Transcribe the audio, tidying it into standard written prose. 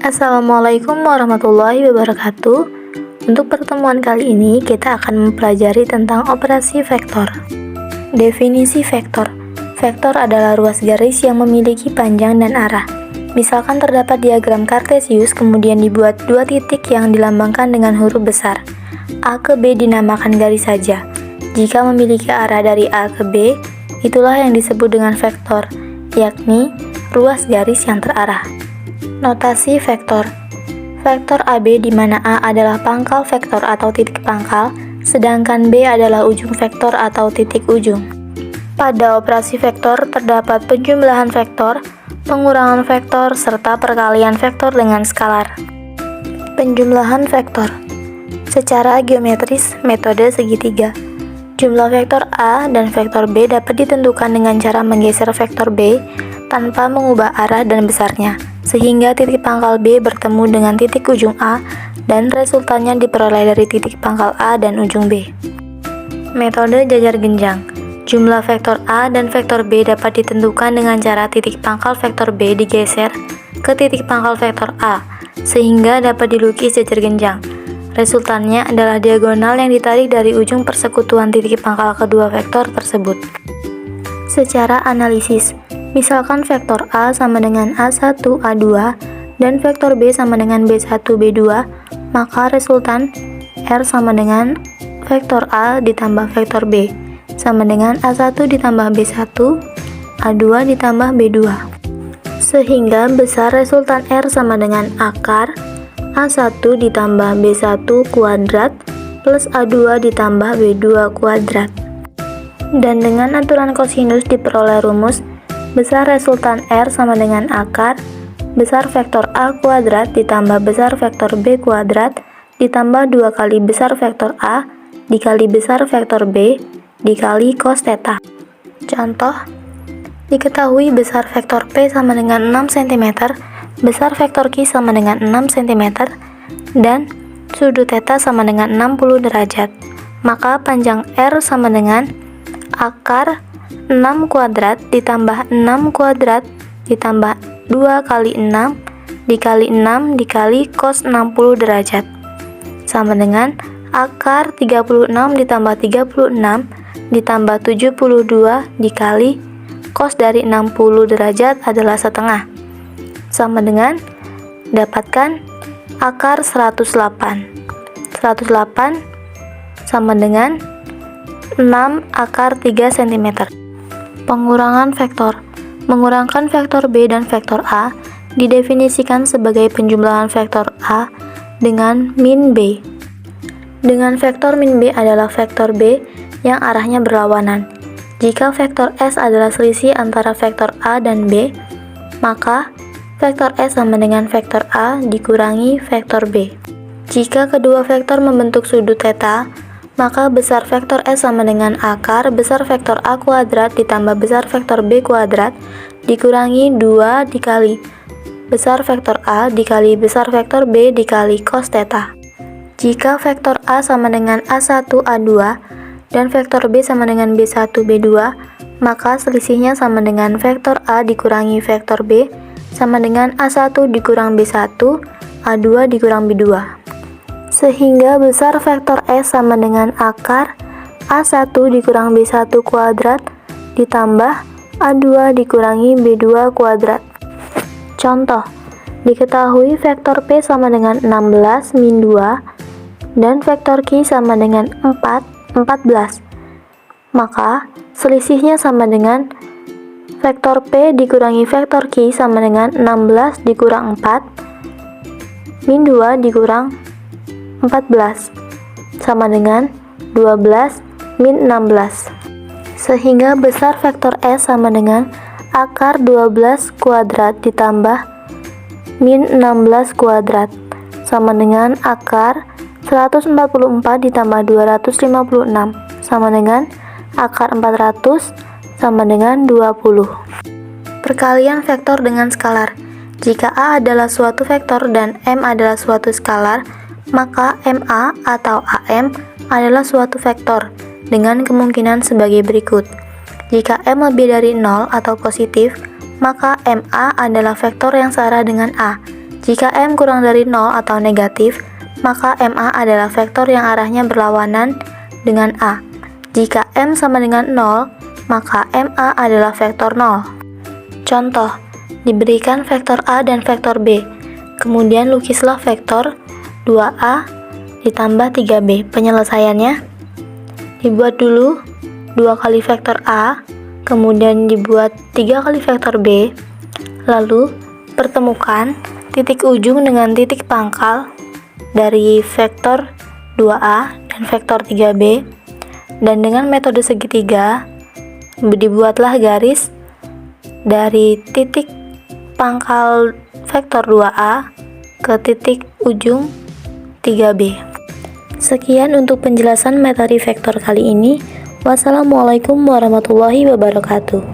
Assalamualaikum warahmatullahi wabarakatuh. Untuk pertemuan kali ini kita akan mempelajari tentang operasi vektor. Definisi vektor. Vektor adalah ruas garis yang memiliki panjang dan arah. Misalkan terdapat diagram kartesius, kemudian dibuat dua titik yang dilambangkan dengan huruf besar. A ke B dinamakan garis saja. Jika memiliki arah dari A ke B, itulah yang disebut dengan vektor, yakni ruas garis yang terarah. Notasi vektor. Vektor AB di mana A adalah pangkal vektor atau titik pangkal, sedangkan B adalah ujung vektor atau titik ujung. Pada operasi vektor terdapat penjumlahan vektor, pengurangan vektor, serta perkalian vektor dengan skalar. Penjumlahan vektor. Secara geometris, metode segitiga. Jumlah vektor A dan vektor B dapat ditentukan dengan cara menggeser vektor B tanpa mengubah arah dan besarnya, sehingga titik pangkal B bertemu dengan titik ujung A dan resultannya diperoleh dari titik pangkal A dan ujung B. Metode jajar genjang. Jumlah vektor A dan vektor B dapat ditentukan dengan cara titik pangkal vektor B digeser ke titik pangkal vektor A, sehingga dapat dilukis jajar genjang. Resultannya adalah diagonal yang ditarik dari ujung persekutuan titik pangkal kedua vektor tersebut. Secara analisis, misalkan vektor A sama dengan A1, A2, dan vektor B sama dengan B1, B2, maka resultan R sama dengan vektor A ditambah vektor B, sama dengan A1 ditambah B1, A2 ditambah B2. Sehingga besar resultan R sama dengan akar A1 ditambah B1 kuadrat plus A2 ditambah B2 kuadrat. Dan dengan aturan kosinus diperoleh rumus besar resultan R sama dengan akar besar vektor A kuadrat ditambah besar vektor B kuadrat ditambah 2 kali besar vektor A dikali besar vektor B dikali cos theta. Contoh, diketahui besar vektor P sama dengan 6 cm, besar vektor Q sama dengan 6 cm, dan sudut theta sama dengan 60 derajat. Maka panjang R sama dengan akar 6 kuadrat ditambah 6 kuadrat ditambah 2 kali 6 dikali 6 dikali cos 60 derajat sama dengan akar 36 ditambah 36 ditambah 72 dikali cos dari 60 derajat adalah setengah, sama dengan dapatkan akar 108 sama dengan 6 akar 3 cm. Pengurangan vektor. Mengurangkan vektor B dan vektor A didefinisikan sebagai penjumlahan vektor A dengan min B. Dengan vektor min B adalah vektor B yang arahnya berlawanan. Jika vektor S adalah selisih antara vektor A dan B, maka vektor S sama dengan vektor A dikurangi vektor B. Jika kedua vektor membentuk sudut theta, maka besar vektor S sama dengan akar besar vektor A kuadrat ditambah besar vektor B kuadrat dikurangi 2 dikali besar vektor A dikali besar vektor B dikali cos theta. Jika vektor A sama dengan A1, A2, dan vektor B sama dengan B1, B2, maka selisihnya sama dengan vektor A dikurangi vektor B sama dengan A1 dikurang B1, A2 dikurang B2. Sehingga besar vektor S sama dengan akar A1 dikurang B1 kuadrat ditambah A2 dikurangi B2 kuadrat. Contoh, diketahui vektor P sama dengan 16 min 2 dan vektor Q sama dengan 4, 14. Maka selisihnya sama dengan vektor P dikurangi vektor Q sama dengan 16 dikurang 4 min 2 dikurang 14 sama dengan 12 min 16. Sehingga besar vektor S sama dengan akar 12 kuadrat ditambah min 16 kuadrat sama dengan akar 144 ditambah 256 sama dengan akar 400 sama dengan 20. Perkalian vektor dengan skalar. Jika A adalah suatu vektor dan M adalah suatu skalar, maka MA atau AM adalah suatu vektor dengan kemungkinan sebagai berikut. Jika M lebih dari 0 atau positif, maka MA adalah vektor yang searah dengan A. Jika M kurang dari 0 atau negatif, maka MA adalah vektor yang arahnya berlawanan dengan A. Jika M sama dengan 0, maka MA adalah vektor 0. Contoh, diberikan vektor A dan vektor B. Kemudian lukislah vektor 2A ditambah 3B. Penyelesaiannya, dibuat dulu 2 kali vektor A, kemudian dibuat 3 kali vektor B, lalu pertemukan titik ujung dengan titik pangkal dari vektor 2A dan vektor 3B, dan dengan metode segitiga dibuatlah garis dari titik pangkal vektor 2A ke titik ujung 3B. Sekian untuk penjelasan materi vektor kali ini. Wassalamualaikum warahmatullahi wabarakatuh.